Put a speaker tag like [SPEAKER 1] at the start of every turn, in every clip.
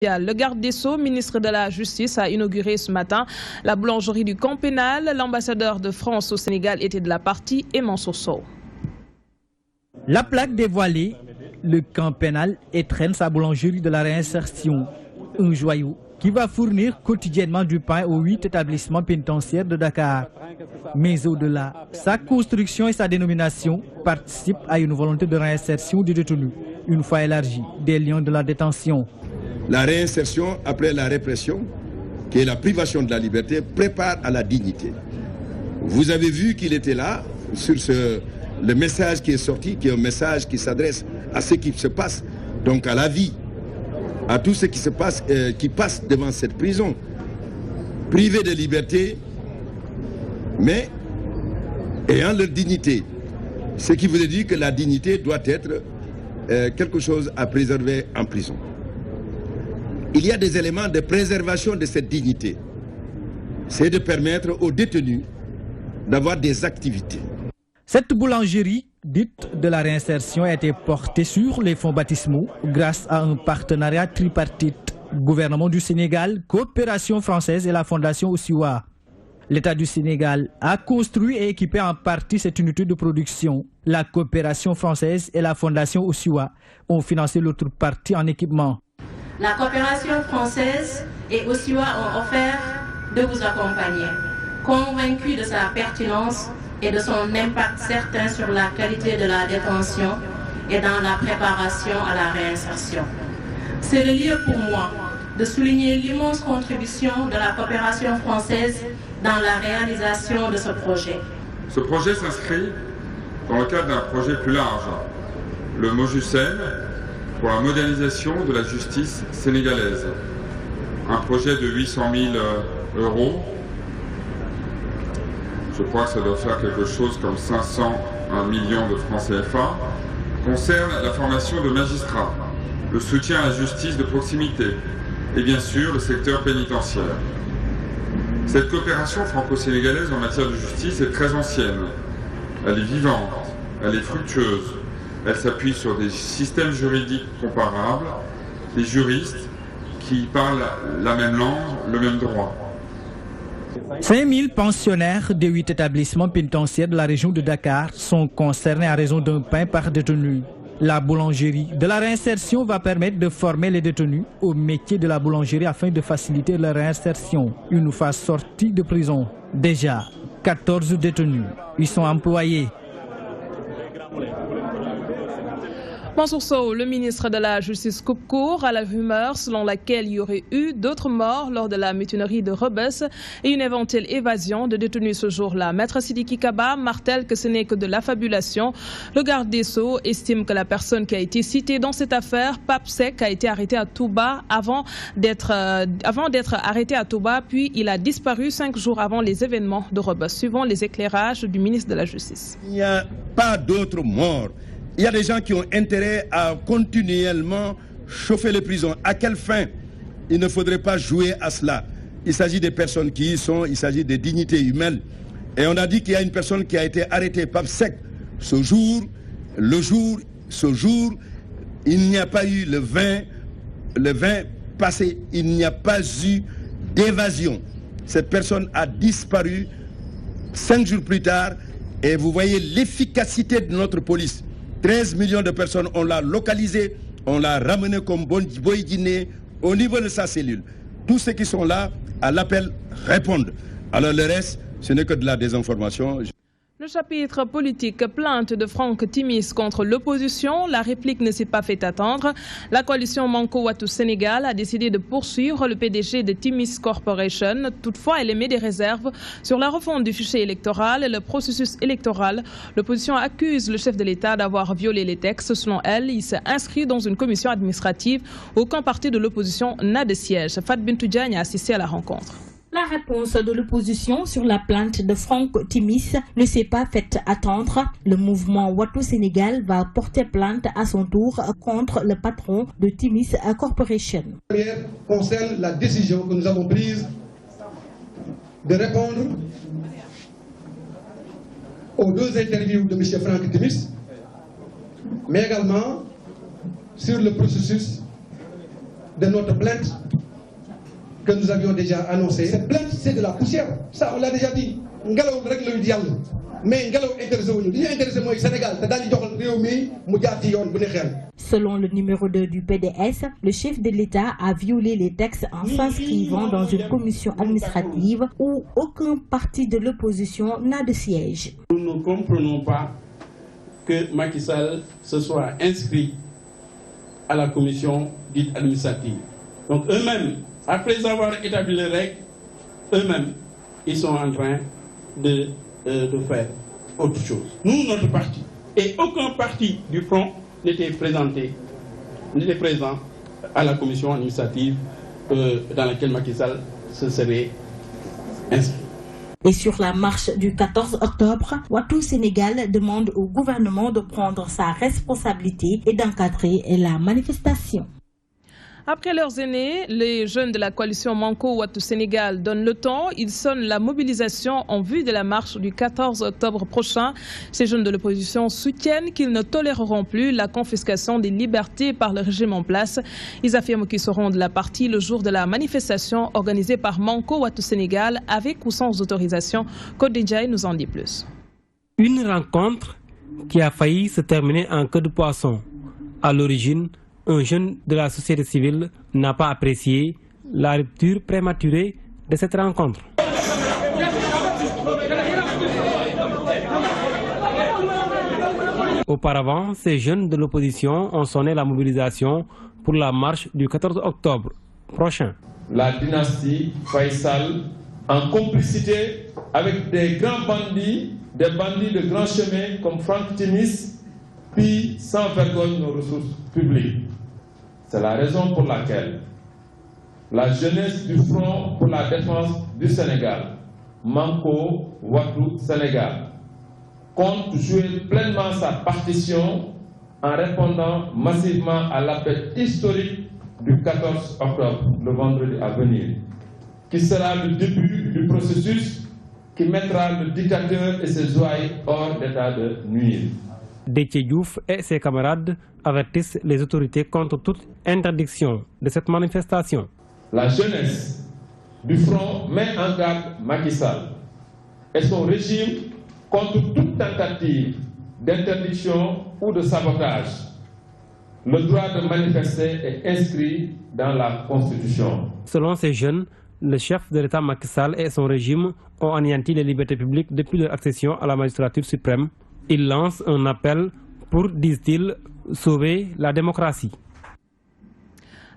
[SPEAKER 1] Le garde des Sceaux, ministre de la Justice, a inauguré ce matin la boulangerie du camp pénal. L'ambassadeur de France au Sénégal était de la partie et Mansour Sow.
[SPEAKER 2] La plaque dévoilée, le camp pénal étrenne sa boulangerie de la réinsertion. Un joyau qui va fournir quotidiennement du pain aux 8 établissements pénitentiaires de Dakar. Mais au-delà, sa construction et sa dénomination participent à une volonté de réinsertion du détenu, une fois élargie des liens de la détention.
[SPEAKER 3] La réinsertion après la répression, qui est la privation de la liberté, prépare à la dignité. Vous avez vu qu'il était là, sur le message qui est sorti, qui est un message qui s'adresse à ce qui se passe, donc à la vie, à tout ce qui se passe, qui passe devant cette prison, privés de liberté, mais ayant leur dignité. Ce qui veut dire que la dignité doit être quelque chose à préserver en prison. Il y a des éléments de préservation de cette dignité. C'est de permettre aux détenus d'avoir des activités.
[SPEAKER 2] Cette boulangerie, dite de la réinsertion, a été portée sur les fonds baptismaux grâce à un partenariat tripartite. Gouvernement du Sénégal, coopération française et la Fondation Osiwa. L'État du Sénégal a construit et équipé en partie cette unité de production. La coopération française et la Fondation Osiwa ont financé l'autre partie en équipement.
[SPEAKER 4] La coopération française et Osiwa ont offert de vous accompagner, convaincus de sa pertinence et de son impact certain sur la qualité de la détention et dans la préparation à la réinsertion. C'est le lieu pour moi de souligner l'immense contribution de la coopération française dans la réalisation de ce projet.
[SPEAKER 5] Ce projet s'inscrit dans le cadre d'un projet plus large, le MOJUSEN, pour la modernisation de la justice sénégalaise. Un projet de 800 000 euros. Je crois que ça doit faire quelque chose comme 501 millions de francs CFA. Concerne la formation de magistrats, le soutien à la justice de proximité et bien sûr le secteur pénitentiaire. Cette coopération franco-sénégalaise en matière de justice est très ancienne. Elle est vivante, elle est fructueuse. Elle s'appuie sur des systèmes juridiques comparables, des juristes qui parlent la même langue, le même droit.
[SPEAKER 2] 5000 pensionnaires des 8 établissements pénitentiaires de la région de Dakar sont concernés à raison d'un pain par détenu. La boulangerie de la réinsertion va permettre de former les détenus au métier de la boulangerie afin de faciliter leur réinsertion une fois sortis de prison. Déjà, 14 détenus y sont employés.
[SPEAKER 1] Mansour Sow, le ministre de la Justice, coupe court à la rumeur selon laquelle il y aurait eu d'autres morts lors de la mutinerie de Rebeuss et une éventuelle évasion de détenus ce jour-là. Maître Sidiki Kaba martèle que ce n'est que de l'affabulation. Le garde des Sceaux estime que la personne qui a été citée dans cette affaire, Pape Seck, a été arrêté à Touba avant d'être arrêté à Touba, puis il a disparu 5 jours avant les événements de Rebeuss, suivant les éclairages du ministre de la Justice.
[SPEAKER 3] Il n'y a pas d'autres morts. Il y a des gens qui ont intérêt à continuellement chauffer les prisons. À quelle fin? Il ne faudrait pas jouer à cela. Il s'agit des personnes qui y sont, il s'agit des dignités humaines. Et on a dit qu'il y a une personne qui a été arrêtée, Pape Seck. Ce jour, il n'y a pas eu le 20 passé, il n'y a pas eu d'évasion. Cette personne a disparu 5 jours plus tard et vous voyez l'efficacité de notre police. 13 millions de personnes, on l'a localisé, on l'a ramené comme Boy Guinée au niveau de sa cellule. Tous ceux qui sont là, à l'appel, répondent. Alors le reste, ce n'est que de la désinformation.
[SPEAKER 1] Le chapitre politique, plainte de Franck Timis contre l'opposition. La réplique ne s'est pas fait attendre. La coalition Manko Wattu Sénégal a décidé de poursuivre le PDG de Timis Corporation. Toutefois, elle émet des réserves sur la refonte du fichier électoral et le processus électoral. L'opposition accuse le chef de l'État d'avoir violé les textes. Selon elle, il s'est inscrit dans une commission administrative. Aucun parti de l'opposition n'a de siège. Fat Bintou Diagne a assisté à la rencontre.
[SPEAKER 6] La réponse de l'opposition sur la plainte de Franck Timis ne s'est pas faite attendre. Le mouvement Wattu Sénégal va porter plainte à son tour contre le patron de Timis Corporation.
[SPEAKER 7] La première concerne la décision que nous avons prise de répondre aux 2 interviews de M. Franck Timis, mais également sur le processus de notre plainte que nous avions déjà annoncée. Cette plainte, c'est de la poussière. Ça, on l'a déjà dit. Ngelaw rek la ñu yàlla mais ngelaw intéressé wuñu li ñu intéressé mooy Sénégal te daal di joxal réew mi mu jaar ci yoon bu ne xel.
[SPEAKER 6] Selon le numéro 2 du PDS, le chef de l'État a violé les textes en s'inscrivant dans une commission administrative où aucun parti de l'opposition n'a de siège.
[SPEAKER 8] Nous ne comprenons pas que Macky Sall se soit inscrit à la commission dite administrative. Donc eux-mêmes, après avoir établi les règles, eux-mêmes, ils sont en train de faire autre chose. Nous, notre parti, et aucun parti du Front n'était présent à la commission administrative dans laquelle Macky Sall se serait inscrit.
[SPEAKER 6] Et sur la marche du 14 octobre, Wattu Sénégal demande au gouvernement de prendre sa responsabilité et d'encadrer la manifestation.
[SPEAKER 1] Après leurs aînés, les jeunes de la coalition Manko Wattu Sénégal donnent le temps. Ils sonnent la mobilisation en vue de la marche du 14 octobre prochain. Ces jeunes de l'opposition soutiennent qu'ils ne toléreront plus la confiscation des libertés par le régime en place. Ils affirment qu'ils seront de la partie le jour de la manifestation organisée par Manko Wattu Sénégal avec ou sans autorisation. Kodidjaï nous en dit plus.
[SPEAKER 9] Une rencontre qui a failli se terminer en queue de poisson. À l'origine, un jeune de la société civile n'a pas apprécié la rupture prématurée de cette rencontre. Auparavant, ces jeunes de l'opposition ont sonné la mobilisation pour la marche du 14 octobre prochain.
[SPEAKER 10] La dynastie Faisal, en complicité avec des grands bandits, des bandits de grand chemin comme Franck Timis, pille sans vergogne nos ressources publiques. C'est la raison pour laquelle la jeunesse du Front pour la défense du Sénégal, Manko Wattu Sénégal, compte jouer pleinement sa partition en répondant massivement à l'appel historique du 14 octobre, le vendredi à venir, qui sera le début du processus qui mettra le dictateur et ses ouailles hors d'état de nuire.
[SPEAKER 9] Déthié Diouf et ses camarades avertissent les autorités contre toute interdiction de cette manifestation.
[SPEAKER 10] La jeunesse du Front met en garde Macky Sall et son régime contre toute tentative d'interdiction ou de sabotage. Le droit de manifester est inscrit dans la Constitution.
[SPEAKER 9] Selon ces jeunes, le chef de l'État Macky Sall et son régime ont anéanti les libertés publiques depuis leur accession à la magistrature suprême. Ils lancent un appel pour, disent-ils, sauver la démocratie.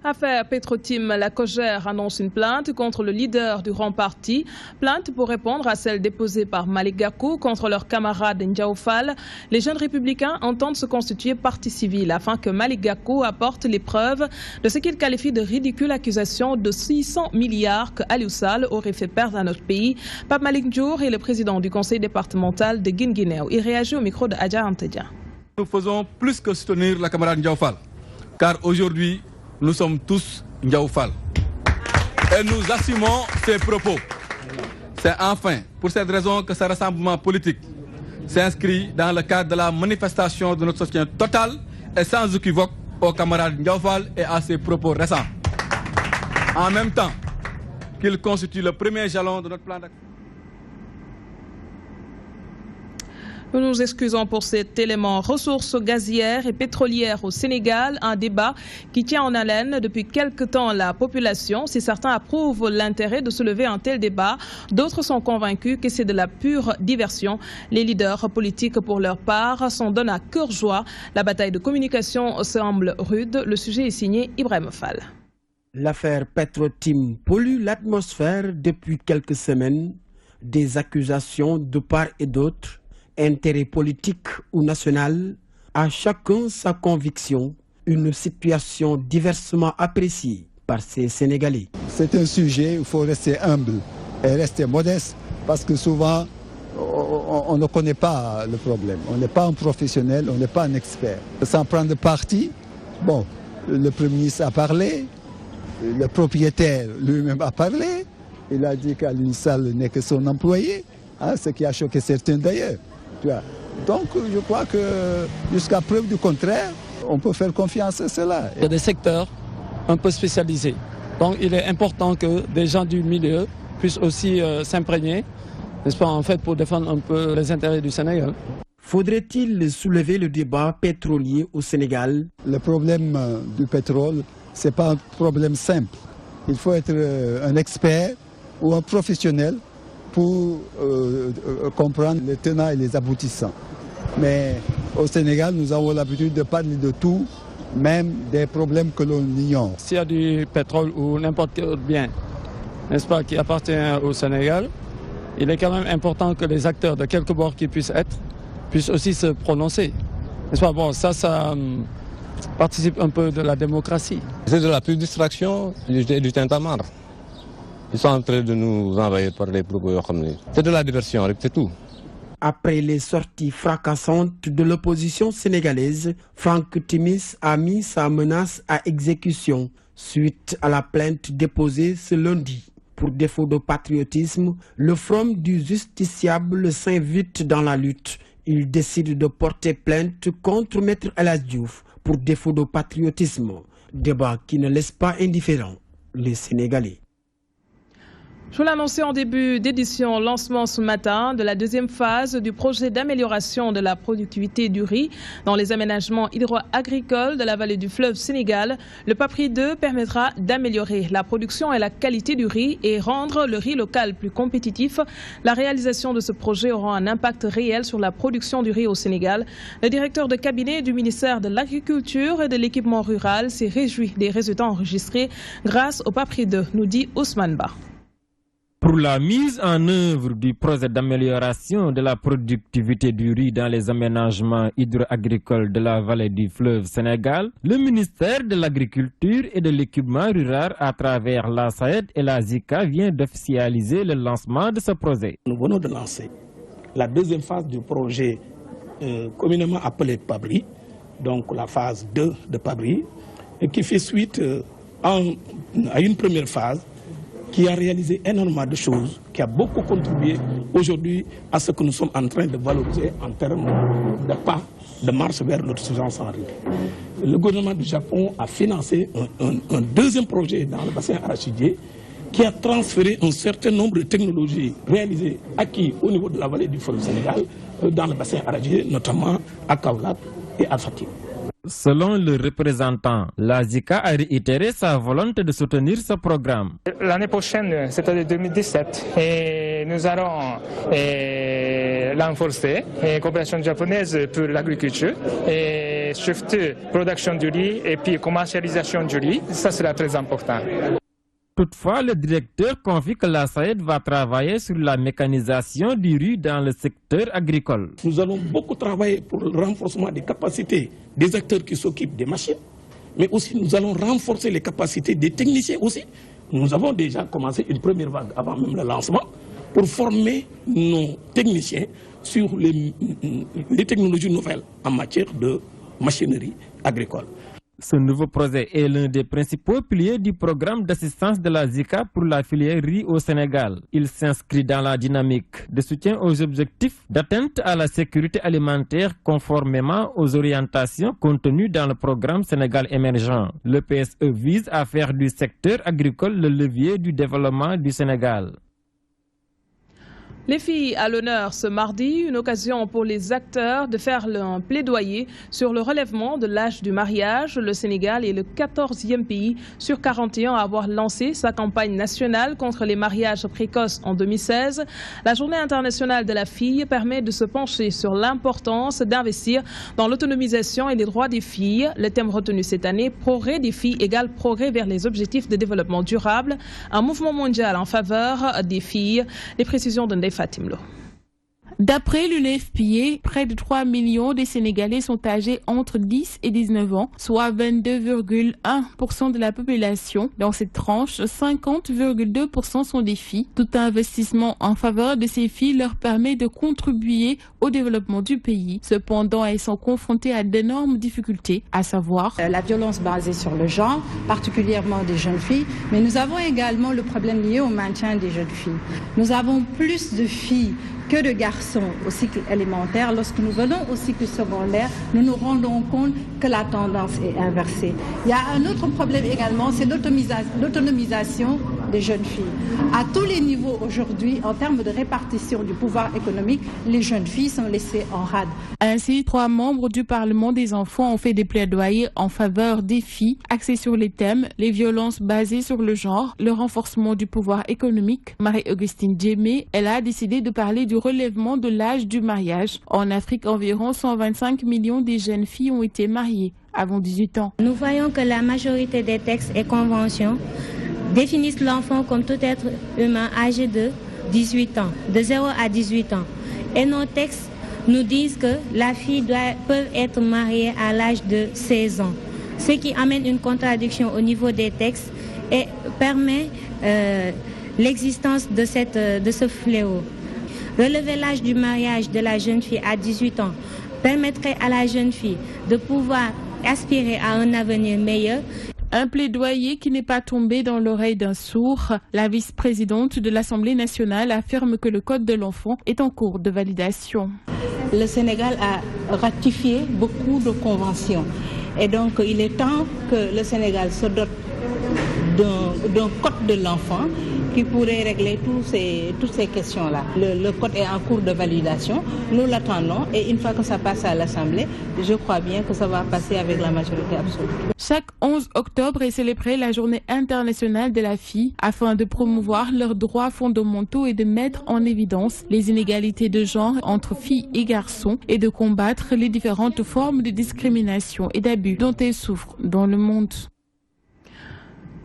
[SPEAKER 1] Affaire Petrotim, la COJER annonce une plainte contre le leader du grand parti. Plainte pour répondre à celle déposée par Malick Gakou contre leur camarade Ndiaw Fall. Les jeunes républicains entendent se constituer partie civile afin que Malick Gakou apporte les preuves de ce qu'il qualifie de ridicule accusation de 600 milliards que Aliou Sall aurait fait perdre à notre pays. Pape Malick Ndiour est le président du conseil départemental de Guinguinéo. Il réagit au micro de Adja Antedia.
[SPEAKER 11] Nous faisons plus que soutenir la camarade Ndiaw Fall, car aujourd'hui, nous sommes tous Ndiaw Fall. Et nous assumons ces propos. C'est enfin pour cette raison que ce rassemblement politique s'inscrit dans le cadre de la manifestation de notre soutien total et sans équivoque au camarade Ndiaw Fall et à ses propos récents. En même temps qu'il constitue le premier jalon de notre plan d'action.
[SPEAKER 1] Nous nous excusons pour cet élément. Ressources gazières et pétrolières au Sénégal, un débat qui tient en haleine depuis quelque temps la population. Si certains approuvent l'intérêt de soulever un tel débat, d'autres sont convaincus que c'est de la pure diversion. Les leaders politiques, pour leur part, s'en donnent à cœur joie. La bataille de communication semble rude. Le sujet est signé Ibrahim Fall.
[SPEAKER 12] L'affaire Petrotim pollue l'atmosphère depuis quelques semaines. Des accusations de part et d'autre. Intérêt politique ou national, à chacun sa conviction, une situation diversement appréciée par ces Sénégalais.
[SPEAKER 13] C'est un sujet où il faut rester humble et rester modeste parce que souvent on ne connaît pas le problème. On n'est pas un professionnel, on n'est pas un expert. Sans prendre parti, bon, le Premier ministre a parlé, le propriétaire lui-même a parlé, il a dit qu'Aliou Sall n'est que son employé, hein, ce qui a choqué certains d'ailleurs. Donc je crois que jusqu'à preuve du contraire, on peut faire confiance à cela.
[SPEAKER 14] Il y a des secteurs un peu spécialisés. Donc il est important que des gens du milieu puissent aussi s'imprégner, n'est-ce pas, en fait, pour défendre un peu les intérêts du Sénégal.
[SPEAKER 12] Faudrait-il soulever le débat pétrolier au Sénégal?
[SPEAKER 13] Le problème du pétrole, ce n'est pas un problème simple. Il faut être un expert ou un professionnel pour comprendre les tenants et les aboutissants. Mais au Sénégal, nous avons l'habitude de parler de tout, même des problèmes que l'on ignore.
[SPEAKER 14] S'il y a du pétrole ou n'importe quel autre bien, n'est-ce pas, qui appartient au Sénégal, il est quand même important que les acteurs de quelque bord qui puissent être, puissent aussi se prononcer. N'est-ce pas? Bon, ça participe un peu de la démocratie.
[SPEAKER 15] C'est de la pure distraction du tintamarre. Ils sont en train de nous envahir par les propos. C'est de la diversion, c'est tout.
[SPEAKER 12] Après les sorties fracassantes de l'opposition sénégalaise, Franck Timis a mis sa menace à exécution suite à la plainte déposée ce lundi. Pour défaut de patriotisme, le front du justiciable s'invite dans la lutte. Il décide de porter plainte contre Maître El Hadji Diouf pour défaut de patriotisme. Débat qui ne laisse pas indifférents les Sénégalais.
[SPEAKER 1] Je vous l'annonçais en début d'édition, lancement ce matin de la deuxième phase du projet d'amélioration de la productivité du riz dans les aménagements hydro-agricoles de la vallée du fleuve Sénégal. Le PAPRI 2 permettra d'améliorer la production et la qualité du riz et rendre le riz local plus compétitif. La réalisation de ce projet aura un impact réel sur la production du riz au Sénégal. Le directeur de cabinet du ministère de l'Agriculture et de l'Équipement rural s'est réjoui des résultats enregistrés grâce au PAPRI 2, nous dit Ousmane Ba.
[SPEAKER 16] Pour la mise en œuvre du projet d'amélioration de la productivité du riz dans les aménagements hydro-agricoles de la vallée du fleuve Sénégal, le ministère de l'Agriculture et de l'Équipement rural à travers la SAED et la ZICA vient d'officialiser le lancement de ce projet.
[SPEAKER 17] Nous venons de lancer la deuxième phase du projet communément appelé PAPRI, donc la phase 2 de PAPRI, qui fait suite à une première phase qui a réalisé énormément de choses, qui a beaucoup contribué aujourd'hui à ce que nous sommes en train de valoriser en termes de pas de marche vers l'autosuffisance en riz. Le gouvernement du Japon a financé un deuxième projet dans le bassin arachidier qui a transféré un certain nombre de technologies réalisées, acquises au niveau de la vallée du fleuve Sénégal, dans le bassin arachidier, notamment à Kaolack et à Fatick.
[SPEAKER 16] Selon le représentant, la ZICA a réitéré sa volonté de soutenir ce programme.
[SPEAKER 18] L'année prochaine, c'est-à-dire 2017, et nous allons renforcer la coopération japonaise pour l'agriculture, et surtout production du riz et puis commercialisation du riz. Ça sera très important.
[SPEAKER 16] Toutefois, le directeur confie que la SAED va travailler sur la mécanisation du riz dans le secteur agricole.
[SPEAKER 17] Nous allons beaucoup travailler pour le renforcement des capacités des acteurs qui s'occupent des machines, mais aussi nous allons renforcer les capacités des techniciens aussi. Nous avons déjà commencé une première vague avant même le lancement pour former nos techniciens sur les technologies nouvelles en matière de machinerie agricole.
[SPEAKER 16] Ce nouveau projet est l'un des principaux piliers du programme d'assistance de la ZICA pour la filière riz au Sénégal. Il s'inscrit dans la dynamique de soutien aux objectifs d'atteinte à la sécurité alimentaire conformément aux orientations contenues dans le programme Sénégal émergent. Le PSE vise à faire du secteur agricole le levier du développement du Sénégal.
[SPEAKER 1] Les filles à l'honneur ce mardi, une occasion pour les acteurs de faire un plaidoyer sur le relèvement de l'âge du mariage. Le Sénégal est le 14e pays sur 41 à avoir lancé sa campagne nationale contre les mariages précoces en 2016. La Journée internationale de la fille permet de se pencher sur l'importance d'investir dans l'autonomisation et les droits des filles. Le thème retenu cette année, progrès des filles égale progrès vers les objectifs de développement durable. Un mouvement mondial en faveur des filles. Les précisions de Fatimlo.
[SPEAKER 19] D'après l'UNFPA, près de 3 millions de Sénégalais sont âgés entre 10 et 19 ans, soit 22,1% de la population. Dans cette tranche, 50,2% sont des filles. Tout investissement en faveur de ces filles leur permet de contribuer au développement du pays. Cependant, elles sont confrontées à d'énormes difficultés, à savoir
[SPEAKER 20] la violence basée sur le genre, particulièrement des jeunes filles, mais nous avons également le problème lié au maintien des jeunes filles. Nous avons plus de filles que de garçons au cycle élémentaire. Lorsque nous venons au cycle secondaire, nous nous rendons compte que la tendance est inversée. Il y a un autre problème également, c'est l'autonomisation des jeunes filles. À tous les niveaux aujourd'hui, en termes de répartition du pouvoir économique, les jeunes filles sont laissées en rade.
[SPEAKER 19] Ainsi, 3 membres du Parlement des enfants ont fait des plaidoyers en faveur des filles, axés sur les thèmes, les violences basées sur le genre, le renforcement du pouvoir économique. Marie-Augustine Djemé, elle a décidé de parler du relèvement de l'âge du mariage. En Afrique, environ 125 millions de jeunes filles ont été mariées avant 18 ans.
[SPEAKER 21] Nous voyons que la majorité des textes et conventions définissent l'enfant comme tout être humain âgé de 18 ans, de 0 à 18 ans. Et nos textes nous disent que la fille peut être mariée à l'âge de 16 ans, ce qui amène une contradiction au niveau des textes et permet l'existence de ce fléau. Relever l'âge du mariage de la jeune fille à 18 ans permettrait à la jeune fille de pouvoir aspirer à un avenir meilleur.
[SPEAKER 19] Un plaidoyer qui n'est pas tombé dans l'oreille d'un sourd. La vice-présidente de l'Assemblée nationale affirme que le Code de l'enfant est en cours de validation.
[SPEAKER 20] Le Sénégal a ratifié beaucoup de conventions. Et donc, il est temps que le Sénégal se dote d'un Code de l'enfant qui pourrait régler toutes ces questions-là. Le code est en cours de validation, nous l'attendons et une fois que ça passe à l'Assemblée, je crois bien que ça va passer avec la majorité absolue.
[SPEAKER 19] Chaque 11 octobre est célébrée la Journée internationale de la fille afin de promouvoir leurs droits fondamentaux et de mettre en évidence les inégalités de genre entre filles et garçons et de combattre les différentes formes de discrimination et d'abus dont elles souffrent dans le monde.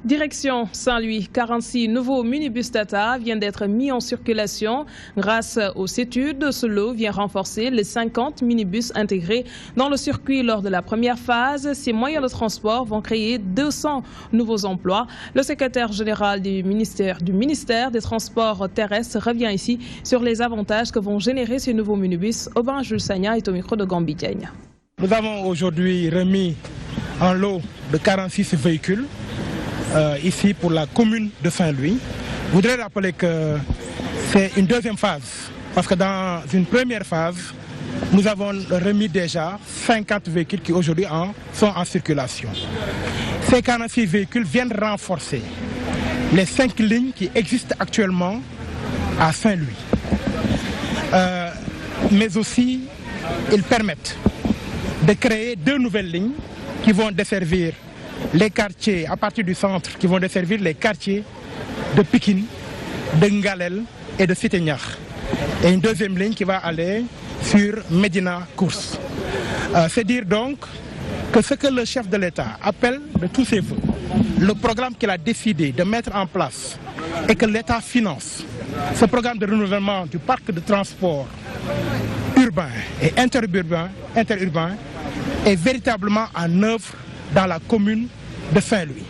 [SPEAKER 1] Direction Saint-Louis, 46 nouveaux minibus Tata viennent d'être mis en circulation. Grâce aux études, ce lot vient renforcer les 50 minibus intégrés dans le circuit lors de la première phase. Ces moyens de transport vont créer 200 nouveaux emplois. Le secrétaire général du ministère des Transports terrestres revient ici sur les avantages que vont générer ces nouveaux minibus. Aubin Jules Sagna est au micro de Gambi Diagne.
[SPEAKER 17] Nous avons aujourd'hui remis un lot de 46 véhicules. Ici pour la commune de Saint-Louis. Je voudrais rappeler que c'est une deuxième phase, parce que dans une première phase, nous avons remis déjà 50 véhicules qui aujourd'hui sont en circulation. Ces 46 véhicules viennent renforcer les 5 lignes qui existent actuellement à Saint-Louis. Mais aussi, ils permettent de créer 2 nouvelles lignes qui vont desservir les quartiers à partir du centre, qui vont desservir les quartiers de Pikine, de Ngalel et de Cité-Niakh. Et une deuxième ligne qui va aller sur Médina Course. C'est dire donc que ce que le chef de l'État appelle de tous ses vœux, le programme qu'il a décidé de mettre en place et que l'État finance, ce programme de renouvellement du parc de transport urbain et interurbain est véritablement en œuvre dans la commune de Saint-Louis.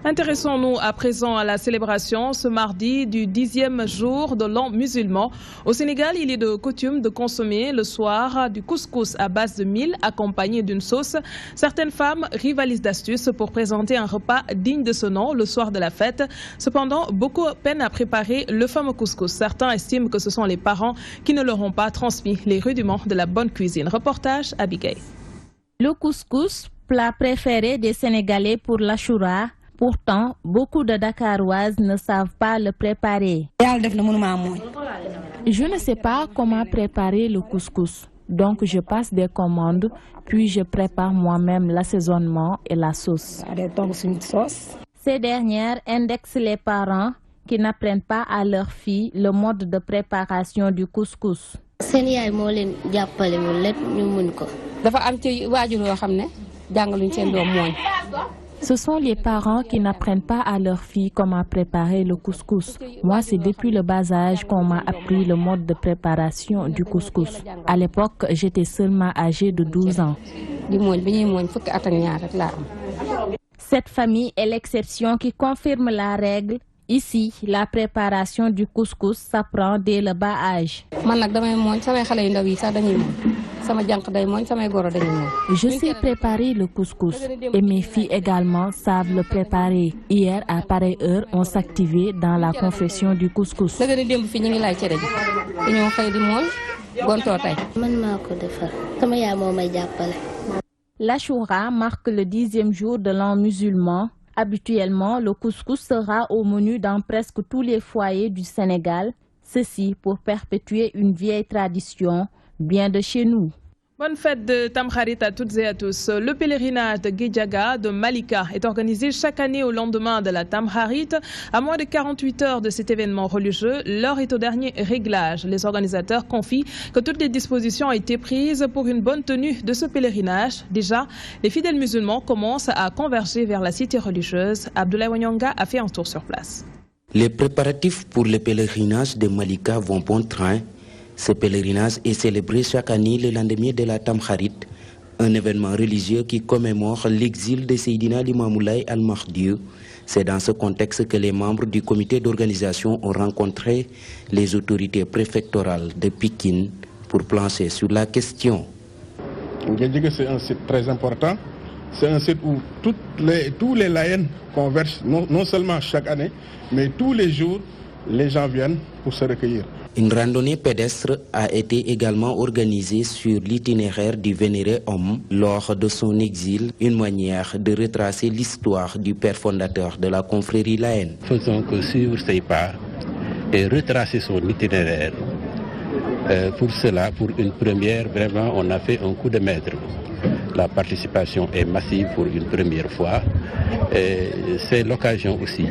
[SPEAKER 1] Intéressons-nous à présent à la célébration ce mardi du 10e jour de l'an musulman. Au Sénégal, il est de coutume de consommer le soir du couscous à base de mil accompagné d'une sauce. Certaines femmes rivalisent d'astuces pour présenter un repas digne de ce nom le soir de la fête. Cependant, beaucoup peinent à préparer le fameux couscous. Certains estiment que ce sont les parents qui ne leur ont pas transmis les rudiments de la bonne cuisine. Reportage Abigail.
[SPEAKER 22] Le couscous, plat préféré des Sénégalais pour l'Achoura. Pourtant, beaucoup de Dakaroises ne savent pas le préparer.
[SPEAKER 19] Je ne sais pas comment préparer le couscous. Donc je passe des commandes, puis je prépare moi-même l'assaisonnement et la sauce.
[SPEAKER 22] Ces dernières indexent les parents qui n'apprennent pas à leurs filles le mode de préparation du couscous.
[SPEAKER 19] Ce sont les parents qui n'apprennent pas à leurs filles comment préparer le couscous. Moi, c'est depuis le bas âge qu'on m'a appris le mode de préparation du couscous. À l'époque, j'étais seulement âgée de 12 ans.
[SPEAKER 22] Cette famille est l'exception qui confirme la règle. Ici, la préparation du couscous s'apprend dès le bas âge. Je sais préparer le couscous et mes filles également savent le préparer. Hier, à pareille heure, on s'activait dans la confection du couscous. L'Achoura marque le 10e jour de l'an musulman. Habituellement, le couscous sera au menu dans presque tous les foyers du Sénégal. Ceci pour perpétuer une vieille tradition bien de chez nous.
[SPEAKER 1] Bonne fête de Tamkharit à toutes et à tous. Le pèlerinage de Guédiaga de Malika est organisé chaque année au lendemain de la Tamkharit. À moins de 48 heures de cet événement religieux, l'heure est au dernier réglage. Les organisateurs confient que toutes les dispositions ont été prises pour une bonne tenue de ce pèlerinage. Déjà, les fidèles musulmans commencent à converger vers la cité religieuse. Abdoulaye Wanyanga a fait un tour sur place.
[SPEAKER 4] Les préparatifs pour le pèlerinage de Malika vont bon train. Ce pèlerinage est célébré chaque année le lendemain de la Tamkharit, un événement religieux qui commémore l'exil de Seydina Limamoulaye Al-Mahdi. C'est dans ce contexte que les membres du comité d'organisation ont rencontré les autorités préfectorales de Pékin pour plancher sur la question.
[SPEAKER 5] C'est un site très important. C'est un site où tous les laïens convergent, non seulement chaque année, mais tous les jours, les gens viennent pour se recueillir.
[SPEAKER 4] Une randonnée pédestre a été également organisée sur l'itinéraire du vénéré homme lors de son exil, une manière de retracer l'histoire du père fondateur de la confrérie laïenne.
[SPEAKER 23] Faisons que suivre ses pas et retracer son itinéraire. Pour cela, pour une première, vraiment, on a fait un coup de maître. La participation est massive pour une première fois. C'est l'occasion aussi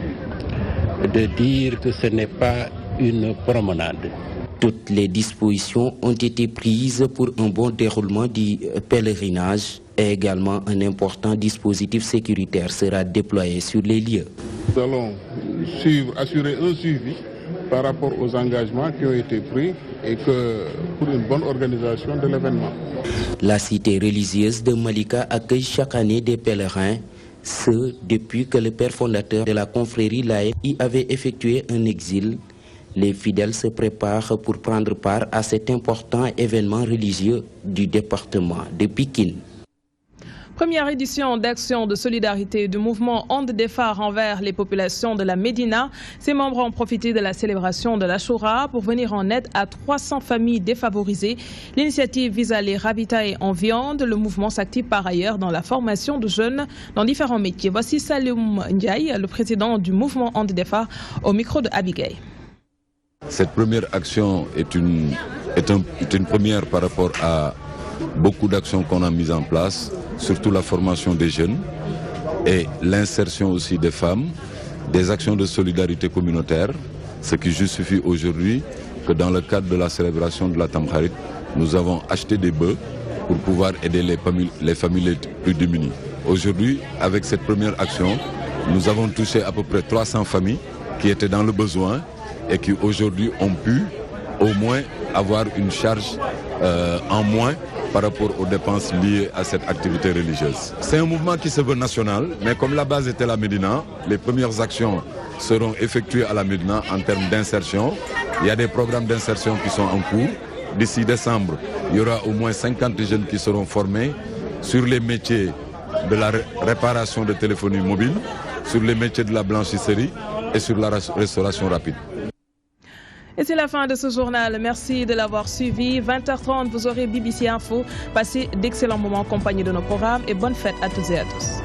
[SPEAKER 23] de dire que ce n'est pas une promenade.
[SPEAKER 4] Toutes les dispositions ont été prises pour un bon déroulement du pèlerinage et également un important dispositif sécuritaire sera déployé sur les lieux.
[SPEAKER 5] Nous allons assurer un suivi par rapport aux engagements qui ont été pris et que pour une bonne organisation de l'événement.
[SPEAKER 4] La cité religieuse de Malika accueille chaque année des pèlerins, ce depuis que le père fondateur de la confrérie laïenne y avait effectué un exil. Les fidèles se préparent pour prendre part à cet important événement religieux du département de Pékin.
[SPEAKER 1] Première édition d'action de solidarité du mouvement Onde des Phares envers les populations de la Médina. Ses membres ont profité de la célébration de l'Achoura pour venir en aide à 300 familles défavorisées. L'initiative vise à les ravitailler en viande. Le mouvement s'active par ailleurs dans la formation de jeunes dans différents métiers. Voici Saloum Ndiaye, le président du mouvement Onde des Phares, au micro de Abigail.
[SPEAKER 24] Cette première action est une première par rapport à beaucoup d'actions qu'on a mises en place, surtout la formation des jeunes et l'insertion aussi des femmes, des actions de solidarité communautaire, ce qui justifie aujourd'hui que dans le cadre de la célébration de la Tamkharit, nous avons acheté des bœufs pour pouvoir aider les familles les plus démunies. Aujourd'hui, avec cette première action, nous avons touché à peu près 300 familles qui étaient dans le besoin et qui aujourd'hui ont pu au moins avoir une charge en moins par rapport aux dépenses liées à cette activité religieuse. C'est un mouvement qui se veut national, mais comme la base était la Médina, les premières actions seront effectuées à la Médina en termes d'insertion. Il y a des programmes d'insertion qui sont en cours. D'ici décembre, il y aura au moins 50 jeunes qui seront formés sur les métiers de la réparation de téléphonie mobile, sur les métiers de la blanchisserie et sur la restauration rapide.
[SPEAKER 1] Et c'est la fin de ce journal. Merci de l'avoir suivi. 20h30, vous aurez BBC Info. Passez d'excellents moments en compagnie de nos programmes et bonne fête à toutes et à tous.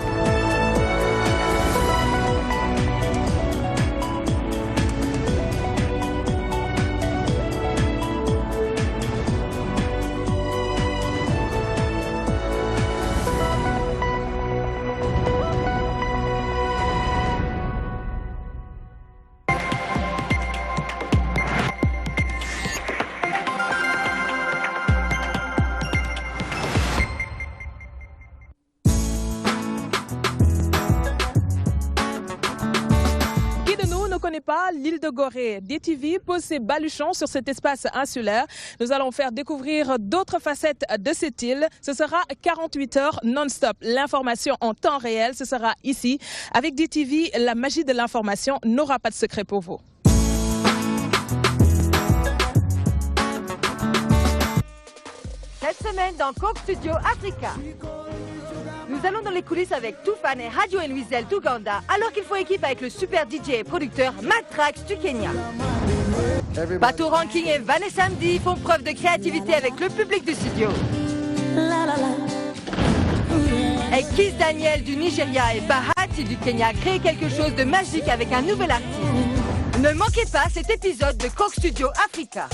[SPEAKER 1] L'île de Gorée. DTV pose ses baluchons sur cet espace insulaire. Nous allons faire découvrir d'autres facettes de cette île. Ce sera 48 heures non-stop. L'information en temps réel, ce sera ici. Avec DTV, la magie de l'information n'aura pas de secret pour vous.
[SPEAKER 2] cette semaine dans Coke Studio Africa. Nous allons dans les coulisses avec Toufan et Radio Eluizel d'Ouganda, alors qu'ils font équipe avec le super DJ et producteur Matrax du Kenya. Pato Ranking et Vanessa Mdi font preuve de créativité avec le public du studio. Et Kiss Daniel du Nigeria et Bahati du Kenya créent quelque chose de magique avec un nouvel artiste. Ne manquez pas cet épisode de Coke Studio Africa.